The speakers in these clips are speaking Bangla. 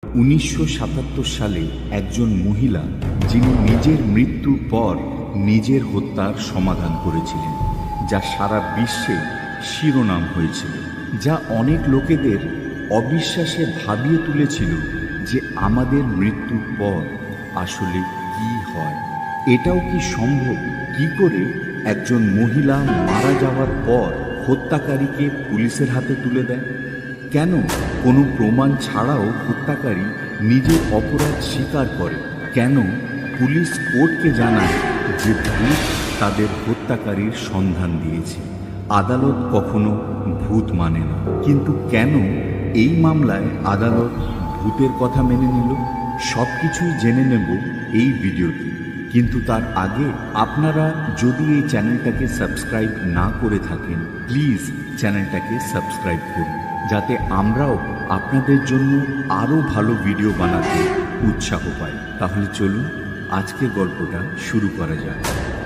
1977 সালে একজন মহিলা যিনি নিজের মৃত্যুর পর নিজের হত্যার সমাধান করেছিলেন, যা সারা বিশ্বে শিরোনাম হয়েছিল, যা অনেক লোকেদের অবিশ্বাসে ভাবিয়ে তুলেছিল যে আমাদের মৃত্যুর পর আসলে কি হয়। এটাও কি সম্ভব? কি করে একজন মহিলা মারা যাওয়ার পর হত্যাকারীকে পুলিশের হাতে তুলে দেয়? কেন কোনো প্রমাণ ছাড়াও হত্যাকারী নিজের অপরাধ স্বীকার করে? কেন পুলিশ কোর্টকে জানায় যে ভূত তাদের হত্যাকারীর সন্ধান দিয়েছে? আদালত কখনো ভূত মানে না, কিন্তু কেন এই মামলায় আদালত ভূতের কথা মেনে নিল? সব কিছুই জেনে নেব এই ভিডিওতে। কিন্তু তার আগে আপনারা যদি এই চ্যানেলটাকে সাবস্ক্রাইব না করে থাকেন, প্লিজ চ্যানেলটাকে সাবস্ক্রাইব করুন, যাতে আমরাও আপনাদের জন্য আরও ভালো ভিডিও বানাতে উৎসাহ পাই। তাহলে চলুন আজকের গল্পটা শুরু করা যাক।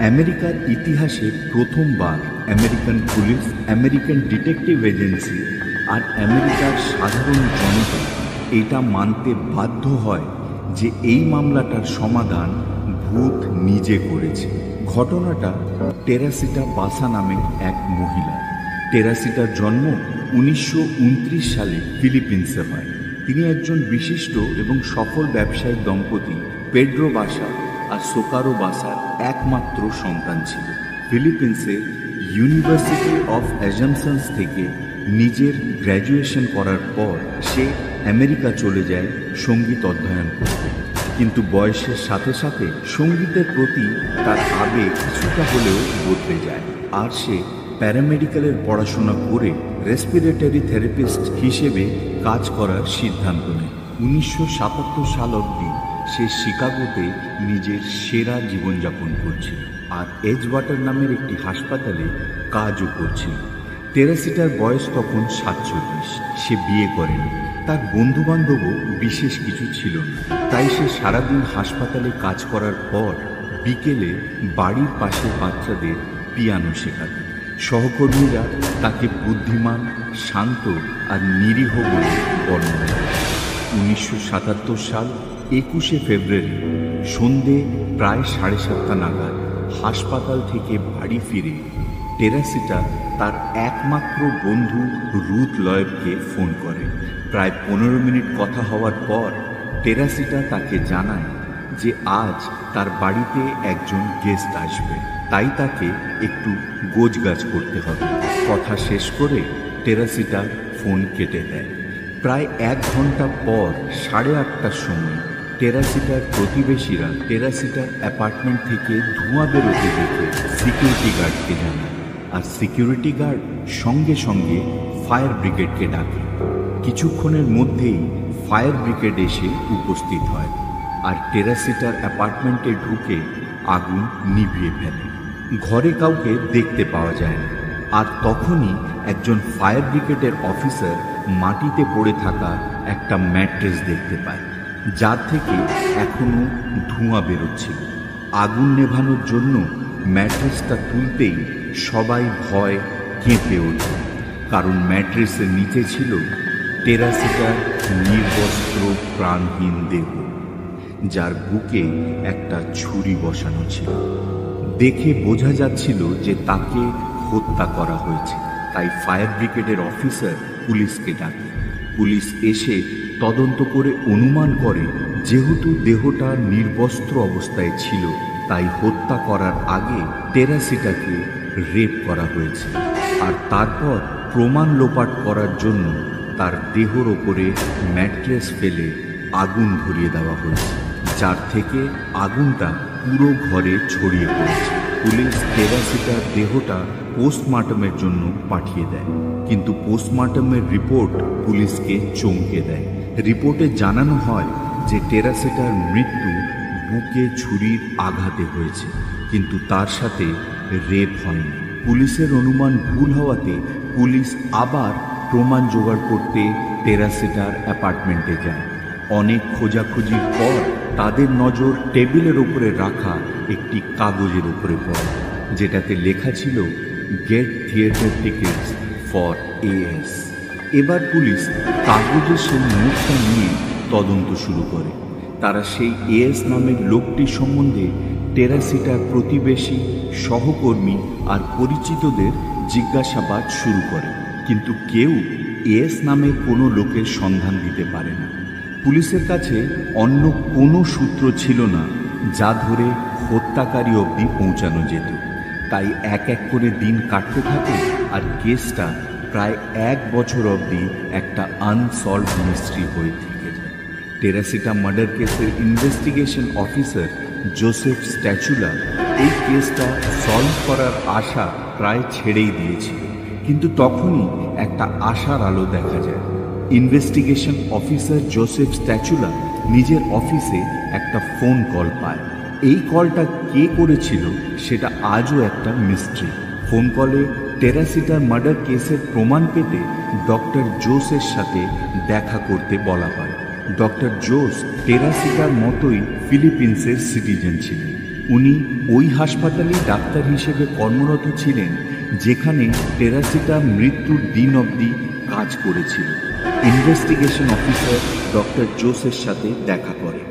আমেরিকার ইতিহাসে প্রথমবার American police, American detective agency আর আমেরিকার সাধারণ জনতা এটা মানতে বাধ্য হয় যে এই মামলাটার সমাধান ভূত নিজে করেছে। ঘটনাটা টেরাসিটা বাসা নামে এক মহিলা। টেরাসিটার জন্ম 1929 সালে ফিলিপিন্সে হয়। তিনি একজন বিশিষ্ট এবং সফল ব্যবসায়িক দম্পতি পেড্রো বাসা আর সোকারো বাসার একমাত্র সন্তান ছিল। ফিলিপিন্সের ইউনিভার্সিটি অফ অ্যাজামসন্স থেকে নিজের গ্র্যাজুয়েশন করার পর সে আমেরিকা চলে যায় সঙ্গীত অধ্যয়ন করতে। কিন্তু বয়সের সাথে সাথে সঙ্গীতের প্রতি তার আবেগ কিছুটা হলেও বদলে যায়, আর সে প্যারামেডিক্যালের পড়াশোনা করে রেসপিরেটরি থেরাপিস্ট হিসেবে কাজ করার সিদ্ধান্ত নেয়। 1977 সাল অবধি সে শিকাগোতে নিজের সেরা জীবনযাপন করছিল আর এজওয়াটার নামের একটি হাসপাতালে কাজও করছিল। টেরাসিটার বয়স তখন 47। সে বিয়ে করেনি, তার বন্ধুবান্ধবও বিশেষ কিছু ছিল না, তাই সে সারাদিন হাসপাতালে কাজ করার পর বিকেলে বাড়ির পাশে বাচ্চাদের পিয়ানো শেখাত। সহকর্মীরা তাকে বুদ্ধিমান, শান্ত আর নিরীহ বলে বর্ণনা করে। 1977 সাল 21শে ফেব্রুয়ারি সন্ধে প্রায় 7:30 নাগাদ হাসপাতাল থেকে বাড়ি ফিরে টেরাসিটা তার একমাত্র বন্ধু রুথ লয়েডকে ফোন করে। প্রায় 15 মিনিট কথা হওয়ার পর টেরাসিটা তাকে জানায় যে আজ তার বাড়িতে একজন গেস্ট আসবে, তাই তাকে একটু গোছগাছ করতে হবে। কথা শেষ করে টেরাসিটা ফোন কেটে দেয়। প্রায় 1 ঘন্টা পর 8:30টার সময় টেরাসিটার প্রতিবেশীরা টেরাসিটার অ্যাপার্টমেন্ট থেকে ধোঁয়া বেরোতে দেখে সিকিউরিটি গার্ডকে জানায়, আর সিকিউরিটি গার্ড সঙ্গে সঙ্গে ফায়ার ব্রিগেডকে ডাকে। কিছুক্ষণের মধ্যেই ফায়ার ব্রিগেড এসে উপস্থিত হয় আর টেরাসিটার অ্যাপার্টমেন্টে ঢুকে আগুন নিভিয়ে ফেলে। ঘরে কাউকে দেখতে পাওয়া যায় না, আর তখনই একজন ফায়ার ব্রিগেডের অফিসার মাটিতে পড়ে থাকা একটা ম্যাট্রেস দেখতে পায়, যার থেকে এখনো ধোঁয়া বেরোচ্ছিল। আগুন নেভানোর জন্য ম্যাট্রেসটা তুলতেই সবাই ভয় কেঁপে ওঠে, কারণ ম্যাট্রেসের নিচে ছিল টেরাসিটার নির্বস্ত্র প্রাণহীন দেহ, যার বুকে একটা ছুরি বসানো ছিল। দেখে বোঝা যাচ্ছিল যে তাকে হত্যা করা হয়েছে, তাই ফায়ার ব্রিগেডের অফিসার পুলিশকে ডাকে। পুলিশ এসে তদন্ত করে অনুমান করে যেহেতু দেহটা নির্বস্ত্র অবস্থায় ছিল, তাই হত্যা করার আগে টেরাসিটাকে রেপ করা হয়েছে, আর তারপর প্রমাণ লোপাট করার জন্য তার দেহর ওপরে ম্যাট্রেস ফেলে আগুন ধরিয়ে দেওয়া হয়েছে, যার থেকে আগুনটা পুরো ঘরে ছড়িয়ে পড়েছে। পুলিশ টেরাসিটার দেহটা পোস্টমর্টমের জন্য পাঠিয়ে দেয়, কিন্তু পোস্টমর্টমের রিপোর্ট পুলিশকে চমকে দেয়। রিপোর্টে জানানো হয় যে টেরাসিটার মৃত্যু বুকে ছুরির আঘাতে হয়েছে, কিন্তু তার সাথে রেপ হয়নি। পুলিশের অনুমান ভুল হওয়াতে পুলিশ আবার প্রমাণ জোগাড় করতে টেরাসিটার অ্যাপার্টমেন্টে যায়। অনেক খোঁজাখুঁজির পর তাদের নজর টেবিলের উপরে রাখা একটি কাগজের উপরে পড়ে, যেটাতে লেখা ছিল get theatre tickets for A S. এবার পুলিশ কাগজের সেই নোটটা নিয়ে তদন্ত শুরু করে। তারা সেই এএস নামের লোকটি সম্বন্ধে টেরাসিটার প্রতিবেশী, সহকর্মী আর পরিচিতদের জিজ্ঞাসাবাদ শুরু করে, কিন্তু কেউ এএস নামের কোনো লোকের সন্ধান দিতে পারে না। পুলিশের কাছে অন্য কোনো সূত্র ছিল না যা ধরে হত্যাকারী অবধি পৌঁছানো যেত। তাই এক এক করে দিন কাটতে থাকে আর কেসটা প্রায় 1 বছর অবধি একটা আনসলভ মিস্ট্রি হয়ে থেকে যায়। টেরাসিটা মার্ডার কেসের ইনভেস্টিগেশন অফিসার জোসেফ স্ট্যাচুলা এই কেসটা সলভ করার আশা প্রায় ছেড়েই দিয়েছিল, কিন্তু তখনই একটা আশার আলো দেখা যায়। ইনভেস্টিগেশন অফিসার জোসেফ স্ট্যাচুলা নিজের অফিসে একটা ফোন কল পায়। এই কলটা কে করেছিল সেটা আজও একটা মিস্ট্রি। ফোন কলে টেরাসিটার মার্ডার কেসের প্রমাণ পেতে ডক্টর জোসের সাথে দেখা করতে বলা হয়। ডক্টর জোস টেরাসিটার মতোই ফিলিপিন্সের সিটিজেন ছিলেন। উনি ওই হাসপাতালেই ডাক্তার হিসেবে কর্মরত ছিলেন যেখানে টেরাসিটা মৃত্যুর দিন অবধি কাজ করেছিল। ইনভেস্টিগেশন অফিসার ডক্টর জোসের সাথে দেখা করে।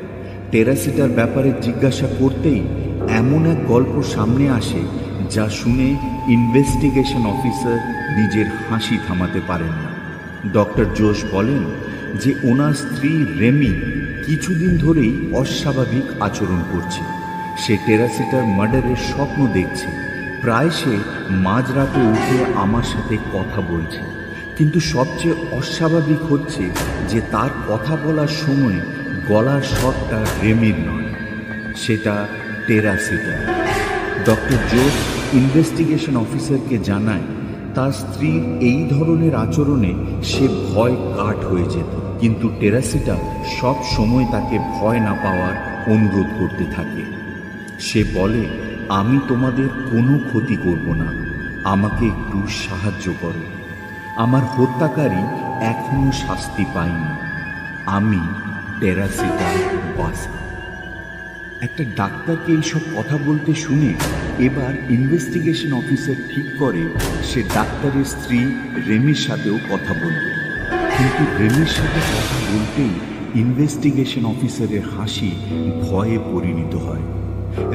টেরাসিটার ব্যাপারে জিজ্ঞাসা করতেই এমন এক গল্প সামনে আসে যা শুনে ইনভেস্টিগেশন অফিসার নিজের হাসি থামাতে পারেন না। ডক্টর জোস বলেন যে ওনার স্ত্রী রেমি কিছুদিন ধরেই অস্বাভাবিক আচরণ করছে। সে টেরাসিটার মার্ডারের স্বপ্ন দেখছে। প্রায় সে মাঝরাতে উঠে আমার সাথে কথা বলছে, কিন্তু সবচেয়ে অস্বাভাবিক হচ্ছে যে তার কথা বলার সময় গলার স্বরটা রেমির নয়, সেটা টেরাসিটা। ডক্টর জোস ইনভেস্টিগেশন অফিসারকে জানায় তার স্ত্রীর এই ধরনের আচরণে সে ভয় কাঠ হয়ে যেত, কিন্তু টেরাসিটা সব সময় তাকে ভয় না পাওয়ার অনুরোধ করতে থাকে। সে বলে, আমি তোমাদের কোনো ক্ষতি করব না, আমাকে একটু সাহায্য করো। আমার হত্যাকারী এখনো শাস্তি পায়নি, আমি টেরাসিটা বাসা। একটা ডাক্তারকে এইসব কথা বলতে শুনে এবার ইনভেস্টিগেশন অফিসার ঠিক করে সে ডাক্তারের স্ত্রী রেমির সাথেও কথা বলবে। কিন্তু রেমির সাথে কথা বলতেই ইনভেস্টিগেশন অফিসারের হাসি ভয়ে পরিণত হয়।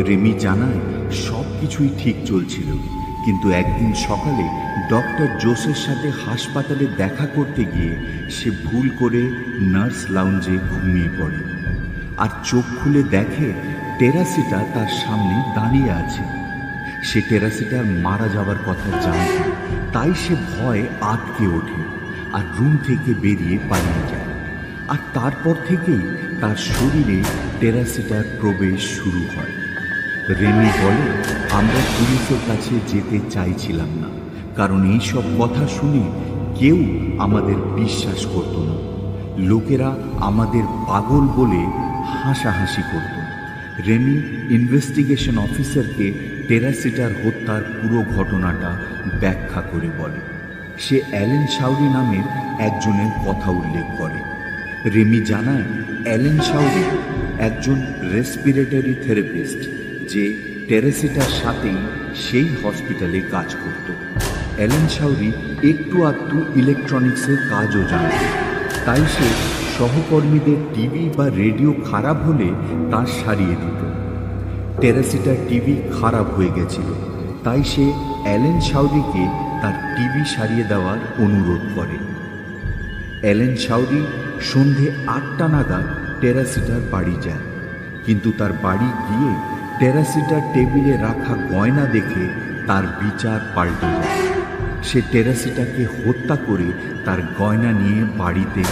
রেমি জানায় সব কিছুই ঠিক চলছিল, কিন্তু একদিন সকালে ডক্টর জোসের সাথে হাসপাতালে দেখা করতে গিয়ে সে ভুল করে নার্স লাউঞ্জে ঘুমিয়ে পড়ে আর চোখ খুলে দেখে টেরাসিটা তার সামনে দাঁড়িয়ে আছে। সে টেরাসিটার মারা যাবার কথা জানত, তাই সে ভয়ে আটকে ওঠে আর রুম থেকে বেরিয়ে পালিয়ে যায়। আর তারপর থেকেই তার শরীরে টেরাসিটার প্রবেশ শুরু হয়। রেমি বলে, আমরা পুলিশের কাছে যেতে চাইছিলাম না, কারণ এইসব কথা শুনে কেউ আমাদের বিশ্বাস করত না। লোকেরা আমাদের পাগল বলে হাসাহাসি করত। রেমি ইনভেস্টিগেশন অফিসারকে টেরাসিটার হত্যার পুরো ঘটনাটা ব্যাখ্যা করে বলে। সে অ্যালেন শাউরি নামের একজনের কথা উল্লেখ করে। রেমি জানায় অ্যালেন শাউরি একজন রেসপিরেটরি থেরাপিস্ট যে টেরাসিটার সাথেই সেই হসপিটালে কাজ করত। অ্যালেন শাউরি একটু আধটু ইলেকট্রনিক্সের কাজও জানত, তাই সে সহকর্মীদের টিভি বা রেডিও খারাপ হলে তা সারিয়ে দিত। টেরাসিটার টিভি খারাপ হয়ে গেছিল, তাই সে অ্যালেন শাউরিকে তার টিভি সারিয়ে দেওয়ার অনুরোধ করে। অ্যালেন শাউরি সন্ধে 8টা নাগাদ টেরাসিটার বাড়ি যায়, কিন্তু তার বাড়ি গিয়ে টেরাসিটার টেবিলে রাখা গয়না দেখে তার বিচার পাল্টে যায়। সে টেরাসিটাকে হত্যা করে তার গয়না নিয়ে বাড়িতে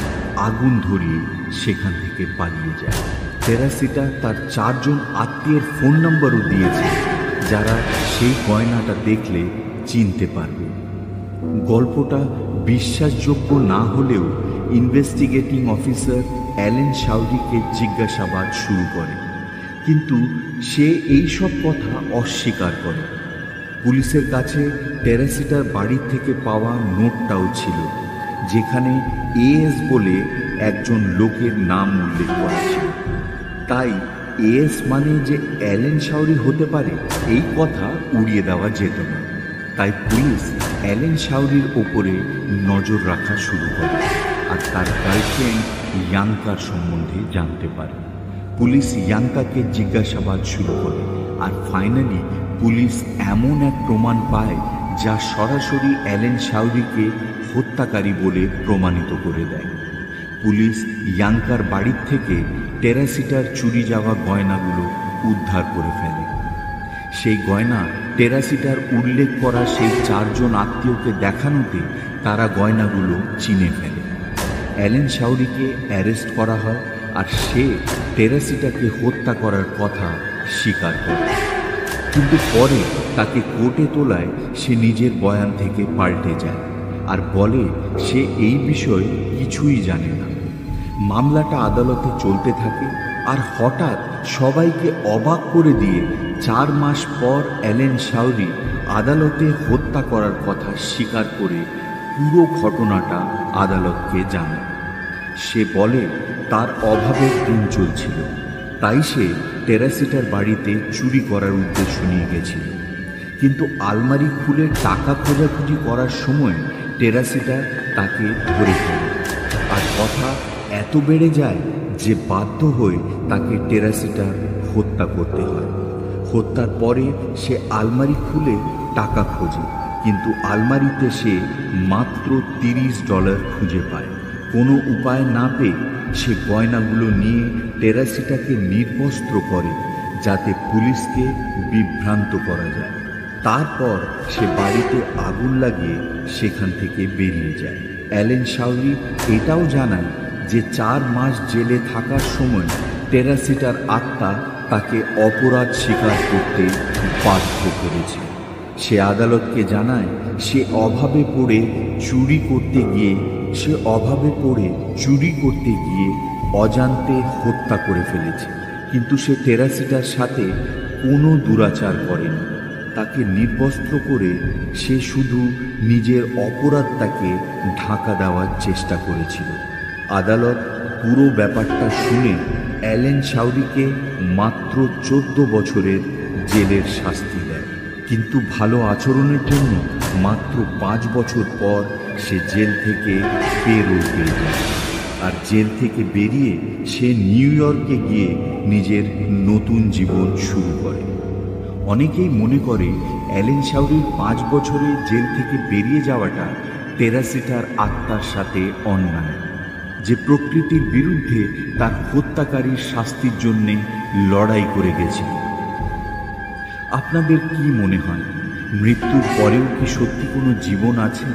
আগুন ধরিয়ে সেখান থেকে পালিয়ে যায়। টেরাসিটা তার 4 জন আত্মীয়ের ফোন নম্বরও দিয়েছে, যারা সেই গয়নাটা দেখলে চিনতে পারবে। গল্পটা বিশ্বাসযোগ্য না হলেও ইনভেস্টিগেটিং অফিসার অ্যালেন শাউরিকে জিজ্ঞাসাবাদ শুরু করে, কিন্তু সে এই সব কথা অস্বীকার করে। পুলিশের কাছে টেরাসিটার বাড়ি থেকে পাওয়া নোটটাও ছিল, যেখানে এএস বলে একজন লোকের নাম উল্লেখ করা ছিল। তাই এএস মানে যে অ্যালেন শাউরি হতে পারে এই কথা উড়িয়ে দেওয়া যেত না। তাই পুলিশ অ্যালেন শাউরির ওপরে নজর রাখা শুরু করে আর তার গার্লফ্রেন্ড ইয়াঙ্কার সম্বন্ধে জানতে পারে। পুলিশ ইয়াঙ্কাকে জিজ্ঞাসাবাদ শুরু করে, আর ফাইনালি পুলিশ এমন এক প্রমাণ পায় যা সরাসরি অ্যালেন শাওরিকে হত্যাকারী বলে প্রমাণিত করে দেয়। পুলিশ ইয়াঙ্কার বাড়ির থেকে টেরাসিটার চুরি যাওয়া গয়নাগুলো উদ্ধার করে ফেলে। সেই গয়না টেরাসিটার উল্লেখ করা সেই 4 জন আত্মীয়কে দেখানোতে তারা গয়নাগুলো চিনে ফেলে। অ্যালেন শাওরিকে অ্যারেস্ট করা হয়, আর সে টেরাসিটাকে হত্যা করার কথা স্বীকার করে। কিন্তু পরে তাকে কোর্টে তোলায় সে নিজের বয়ান থেকে পাল্টে যায় আর বলে সে এই বিষয়ে কিছুই জানে না। মামলাটা আদালতে চলতে থাকে, আর হঠাৎ সবাইকে অবাক করে দিয়ে 4 মাস পর অ্যালেন শাওরি আদালতে হত্যা করার কথা স্বীকার করে পুরো ঘটনাটা আদালতকে জানায়। সে বলে তার অভাবের দিন চলছিল, তাই সে টেরাসিটার বাড়িতে চুরি করার উদ্দেশ্য নিয়ে গেছিল। কিন্তু আলমারি খুলে টাকা খোঁজাখুঁজি করার সময় টেরাসিটা তাকে ধরে ফেলে, আর কথা এত বেড়ে যায় যে বাধ্য হয়ে তাকে টেরাসিটা হত্যা করতে হয়। হত্যার পরে সে আলমারি খুলে টাকা খোঁজে, কিন্তু আলমারিতে সে মাত্র $30 খুঁজে পায়। কোনো উপায় না পেয়ে সে গয়নাগুলো নিয়ে টেরাসিটাকে নির্বস্ত্র করে যাতে পুলিশকে বিভ্রান্ত করা যায়। তারপর সে বাড়িতে আগুন লাগিয়ে সেখান থেকে বেরিয়ে যায়। অ্যালেন শাওরি এটাও জানায় যে 4 মাস জেলে থাকার সময় টেরাসিটার আত্মা তাকে অপরাধ স্বীকার করতে বাধ্য করেছে। সে আদালতকে জানায় সে অভাবে পড়ে চুরি করতে গিয়ে অজান্তে হত্যা করে ফেলেছে, কিন্তু সে টেরাসিটার সাথে কোনো দুরাচার করেনি। তাকে নির্বস্ত্র করে সে শুধু নিজের অপরাধটাকে ঢাকা দেওয়ার চেষ্টা করেছিল। আদালত পুরো ব্যাপারটা শুনে অ্যালেন শাওরিকে মাত্র 14 বছরের জেলের শাস্তি দেয়, কিন্তু ভালো আচরণের জন্য মাত্র 5 বছর পর সে জেল থেকে বেরোয় পেয়ে যায়। আর জেল থেকে বেরিয়ে সে নিউ ইয়র্কে গিয়ে নিজের নতুন জীবন শুরু করে। অনেকেই মনে করে অ্যালেন শাওরির 5 বছরে জেল থেকে বেরিয়ে যাওয়াটা টেরাসিটার আত্মার সাথে অন্যায়, যে প্রকৃতির বিরুদ্ধে তার হত্যাকারীর শাস্তির জন্যে লড়াই করে গেছিল। আপনাদের কি মনে হয়, মৃত্যুর পরেও কি সত্যি কোনো জীবন আছে?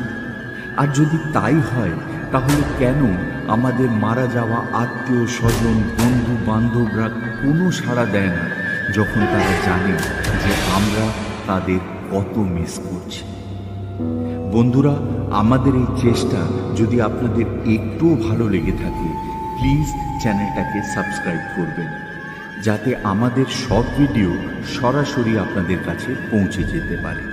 আর যদি তাই হয়, তাহলে কেন আমাদের মারা যাওয়া আত্মীয় স্বজন, বন্ধু বান্ধবরা কোনো সাড়া দেয় না যখন তারা জানে যে আমরা তাদের কত মিস করছি? বন্ধুরা, আমাদের এই চেষ্টা যদি আপনাদের একটুও ভালো লেগে থাকে, প্লিজ চ্যানেলটাকে সাবস্ক্রাইব করবেন, যাতে আমাদের সব ভিডিও সরাসরি আপনাদের কাছে পৌঁছে যেতে পারে।